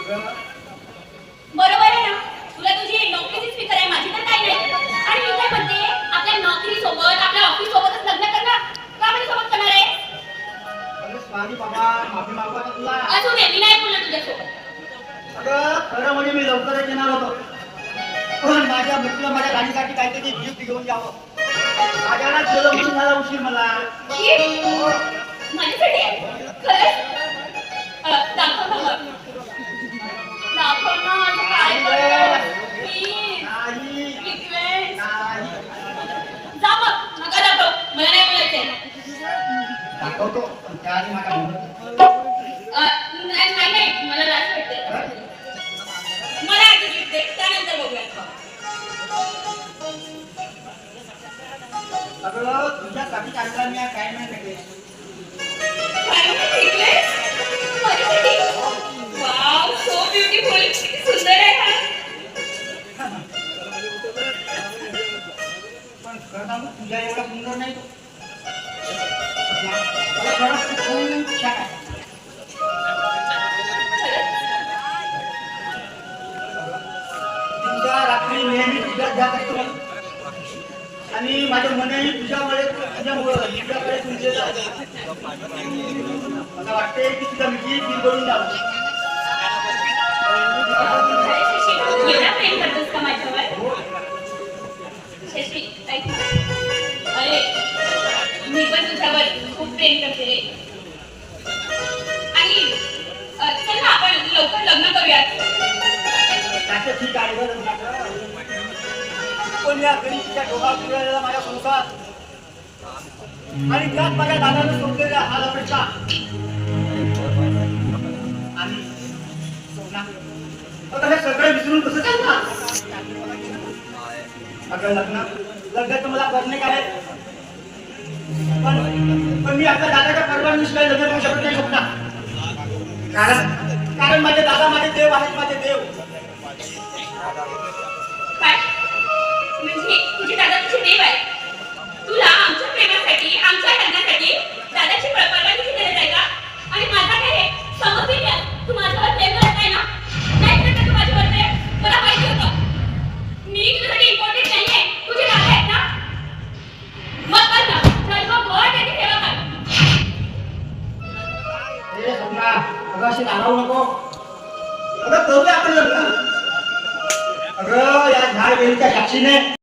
बरोबर आहे ना? तुला तुझी नोकरीचीच फिकर आहे, माझी तर काही नाही. आणि मी काय म्हणते, आपल्या नोकरी सोबत आपल्या ऑफिस सोबतच लग्न करणार का माझ्या सोबत करणार आहे? अगं स्वामी बाबा, माफी मागू आता तुला. असू दे, मी नाही बोलणार तुझ्यासोबत. अगं खरं म्हणजे मी लवकरच येणार होतो, पण माझ्या मित्र माझ्या गाडीसाठी काहीतरी गिफ्ट घेऊन यावं. बाजारात गेलो म्हणून झाला उशीर मला. माझ्यासाठी खरंच दाखव ना मग. दाखव ना, आता काय करणार? Please, नाही request. नाही जा मग, नका दाखव, मला नाही बोलायचंय. दाखवतो पण त्याआधी माझा नंबर. नाही नाही, मला लाज वाटते. मला आधी gift दे, त्यानंतर बघूया. अगं तुझ्यासाठी काढला मी काय नाही भेटले. Wow, so beautiful. किती सुंदर आहे हा. पण खरं सांगू तुझ्या एवढा सुंदर नाही तो. मला खरंच खूप छान आहे. तुझ्या रात्री नेहमी तुझ्याच जात असतो मला. आणि माझं मनही तुझ्यामुळे तुझ्याकडे तुमचे मला वाटते की तुझा मिठी बिलगळून जावं. एवढा प्रेम करतोस का माझ्यावर? शशी, ऐक ना. अरे, मी पण तुझ्यावर खूप प्रेम करते रे. आणि चल ना, आपण लवकर लग्न करूयात. त्याचं ठीक आहे बरं लग्नाचं. पण या गणितीच्या डोहात उडलेला माझा संसार आणि त्यात माझ्या दादानं सोडलेल्या हाल अपेक्षा आणि सोना, आता हे सगळं विसरून कसं चालणार? अगं लग्न मला करणे काय, पण मी आपल्या दादाच्या परवानगीशिवाय लग्न करू शकत नाही स्वप्ना. कारण माझे दादा माझे देव आहेत, माझे देव. काय म्हणजे तुझे दादा तुझे देव आहे? तुला आमच्या प्रेमासाठी, आमच्या लग्नासाठी दादाची परवानगीची गरज आहे का? आणि माझा काय आहे? समजते का? तू माझ्यावर प्रेम करत आहे ना? नाही करत का तू माझ्यावर प्रेम? मला माहिती होतं. मी तुझ्यासाठी इम्पॉर्टंट नाही आहे. तुझे दादा आहेत ना? मग कर ना. जन्मभर त्याची सेवा कर. ए स्वप्ना, अगं अशी रागावू नको. अगं करूया आपण लग्न. अगं या झाड वेलीच्या साक्षीने